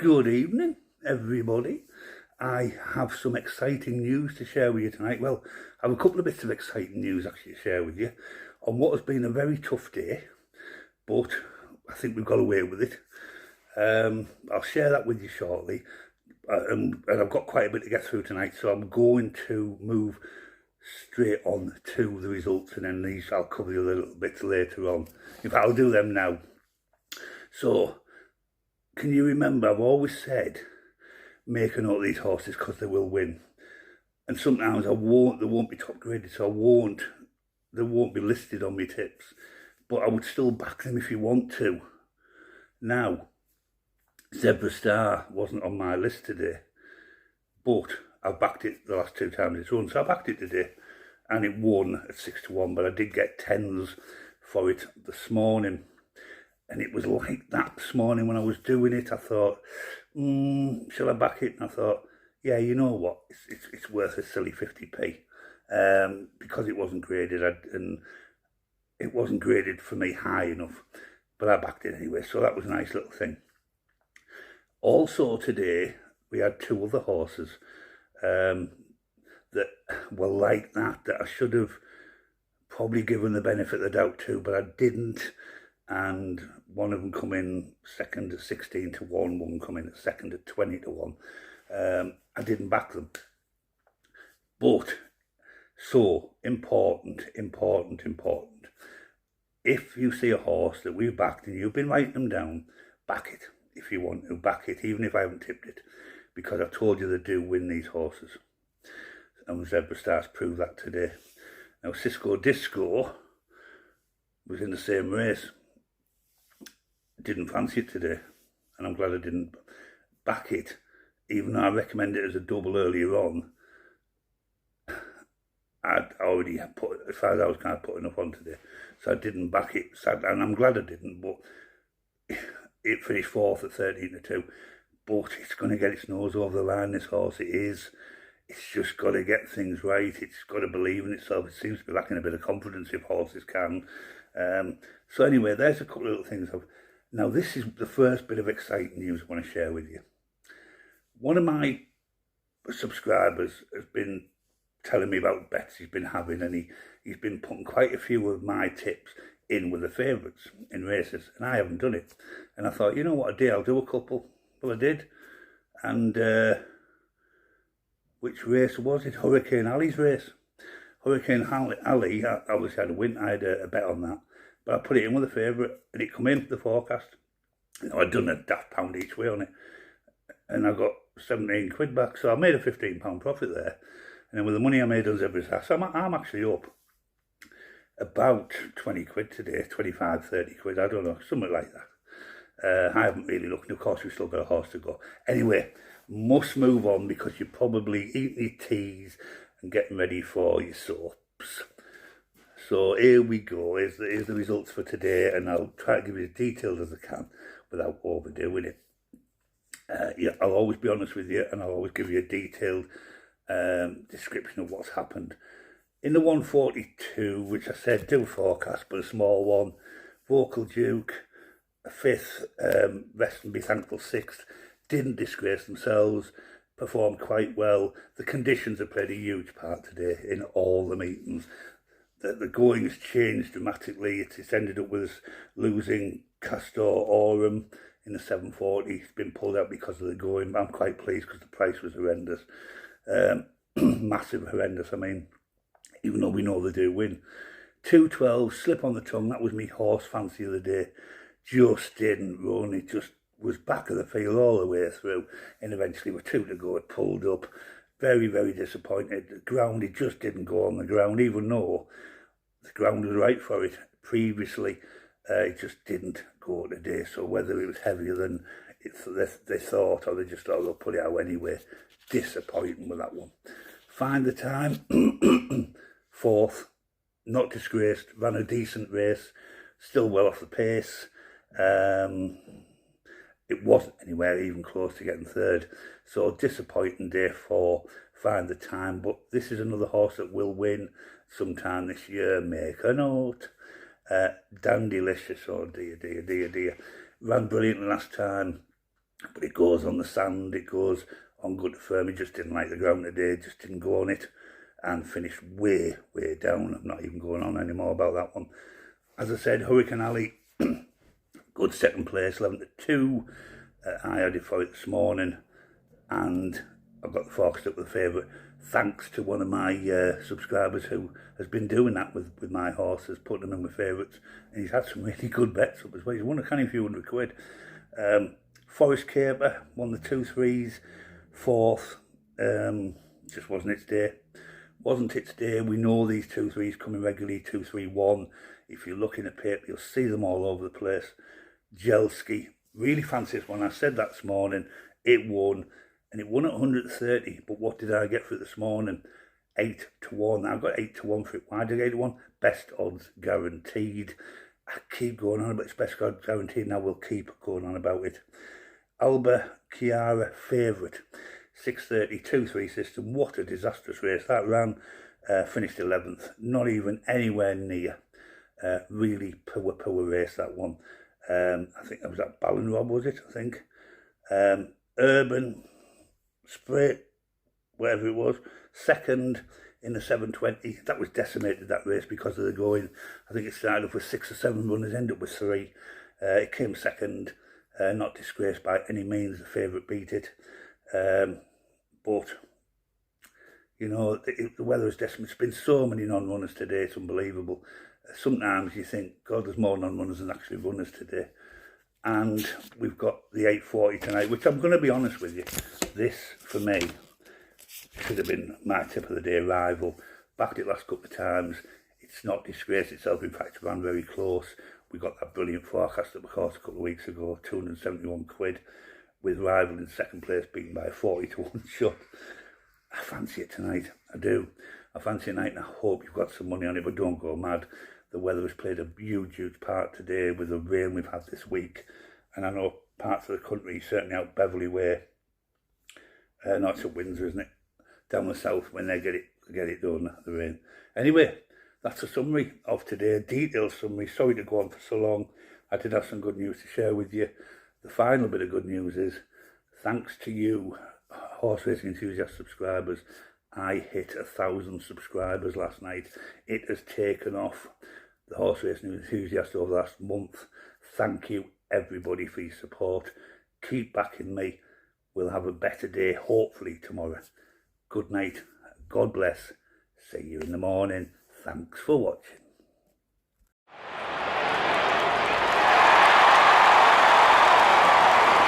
Good evening, everybody. I have some exciting news to share with you tonight. Well, I have a couple of bits of exciting news actually to share with you on what has been a very tough day, but I think we've got away with it. I'll share that with you shortly. And I've got quite a bit to get through tonight, so I'm going to move straight on to the results, and then these I'll cover the other little bits later on. In fact, I'll do them now. So, can you remember, I've always said, make a note of these horses because they will win. And sometimes they won't be top graded, so they won't be listed on my tips. But I would still back them if you want to. Now, Zebra Star wasn't on my list today, but I've backed it the last two times it's run. So I backed it today, and it won at 6-1, but I did get tens for it this morning. And it was like that this morning when I was doing it. I thought, shall I back it? And I thought, yeah, you know what? It's worth a silly 50p because it wasn't graded, and it wasn't graded for me high enough. But I backed it anyway, so that was a nice little thing. Also today, we had two other horses that were like that I should have probably given the benefit of the doubt to, but I didn't. And one of them come in second at 16-1, one come in at second at 20-1. I didn't back them. But, so, important. If you see a horse that we've backed and you've been writing them down, back it. If you want to, back it, even if I haven't tipped it. Because I've told you they do win these horses. And Zebra Star's proved that today. Now, Cisco Disco was in the same race. Didn't fancy it today, and I'm glad I didn't back it, even though I recommended it as a double earlier on. I'd already put, as far as I was kind of putting up on today, so I didn't back it, and I'm glad I didn't. But it finished fourth at 13-2, but it's going to get its nose over the line, this horse. It's just got to get things right. It's got to believe in itself. It seems to be lacking a bit of confidence, if horses can. So anyway, there's a couple of little things. Now, this is the first bit of exciting news I want to share with you. One of my subscribers has been telling me about bets he's been having, and he's been putting quite a few of my tips in with the favourites in races, and I haven't done it. And I thought, you know what I did? I'll do a couple. Well, I did. And which race was it? Hurricane Alley's race. Hurricane Alley, I obviously had a win. I had a bet on that. But I put it in with a favourite, and it come in, the forecast. You know, I'd done a £1 each way on it. And I got 17 quid back, so I made a £15 profit there. And then with the money I made on Zebra's House, I'm actually up about 20 quid today, 25, 30 quid, I don't know, something like that. I haven't really looked, and of course we've still got a horse to go. Anyway, must move on because you're probably eating your teas and getting ready for your soaps. So here we go, here's the results for today, and I'll try to give you as detailed as I can without overdoing it. Yeah, I'll always be honest with you, and I'll always give you a detailed description of what's happened. In the 142, which I said do forecast, but a small one, Vocal Duke, a fifth, Rest and Be Thankful sixth, didn't disgrace themselves, performed quite well. The conditions have played a huge part today in all the meetings. The going has changed dramatically. It's ended up with us losing Castor Aurum in the 740. It's been pulled out because of the going. I'm quite pleased because the price was horrendous. Massive horrendous, I mean, even though we know they do win. 212, slip on the tongue. That was me horse fancy of the day. Just didn't run. It just was back of the field all the way through. And eventually with 2 to go, it pulled up. Very, very disappointed. The ground, it just didn't go on the ground, even though the ground was right for it previously. It just didn't go today. So whether it was heavier than they thought, or they just thought they'll put it out anyway, disappointing with that one. Find the time, fourth, not disgraced, ran a decent race, still well off the pace. It wasn't anywhere even close to getting third. So disappointing day for Find the Time, but this is another horse that will win sometime this year. Make a note. Dandylicious, oh dear. Ran brilliantly last time. but it goes on the sand, it goes on good firm. He just didn't like the ground today, just didn't go on it, and finished way down. I'm not even going on anymore about that one. As I said, Hurricane Alley, good second place, 11 to 2. I had it for it this morning, and I've got the forecast up with the favourite, thanks to one of my subscribers who has been doing that with my horses, putting them in my favourites, and he's had some really good bets up as well. He's won a canny few £100. Forest Caper won the 2-3s, fourth, just wasn't its day. Wasn't its day. We know these 2-3s coming regularly, 2-3-1. If you're looking at paper, you'll see them all over the place. Jelski, really fancy this one. I said that this morning, it won, and it won at 130, but what did I get for it this morning? 8 to 1. I got 8 to 1 for it. Why did I get 8 to 1? Best odds guaranteed. I keep going on about it's best odds guaranteed, and I will keep going on about it. Alba Chiara favourite, 6:30, 2-3 system. What a disastrous race that ran. Finished 11th, not even anywhere near. Really poor race, that one. I think that was at Ballinrob, was it? I think. Urban Spray, whatever it was, second in the 720. That was decimated, that race, because of the going. I think it started off with 6 or 7 runners, ended up with 3. It came second, not disgraced by any means. The favourite beat it. But, you know, the weather is decimate. There's been so many non-runners today, it's unbelievable. Sometimes you think, God, there's more non-runners than actually runners today. And we've got the 8:40 tonight, which I'm going to be honest with you, this, for me, should have been my tip of the day, Rival. Backed it last couple of times. It's not disgraced itself. In fact, it ran very close. We got that brilliant forecast that we caught a couple of weeks ago, £271, with Rival in second place, beaten by a 40 to 1 shot. I fancy it tonight. I do. I fancy it tonight, and I hope you've got some money on it, but don't go mad. The weather has played a huge part today with the rain we've had this week. And I know parts of the country, certainly out Beverley Way, no, it's at Windsor, isn't it? Down the south, when they get it done, the rain. Anyway, that's a summary of today, a detailed summary. Sorry to go on for so long. I did have some good news to share with you. The final bit of good news is, thanks to you, horse racing enthusiast subscribers, I hit 1,000 subscribers last night. It has taken off. The horse racing enthusiast over the last month. Thank you, everybody, for your support. Keep backing me. We'll have a better day, hopefully, tomorrow. Good night. God bless. See you in the morning. Thanks for watching.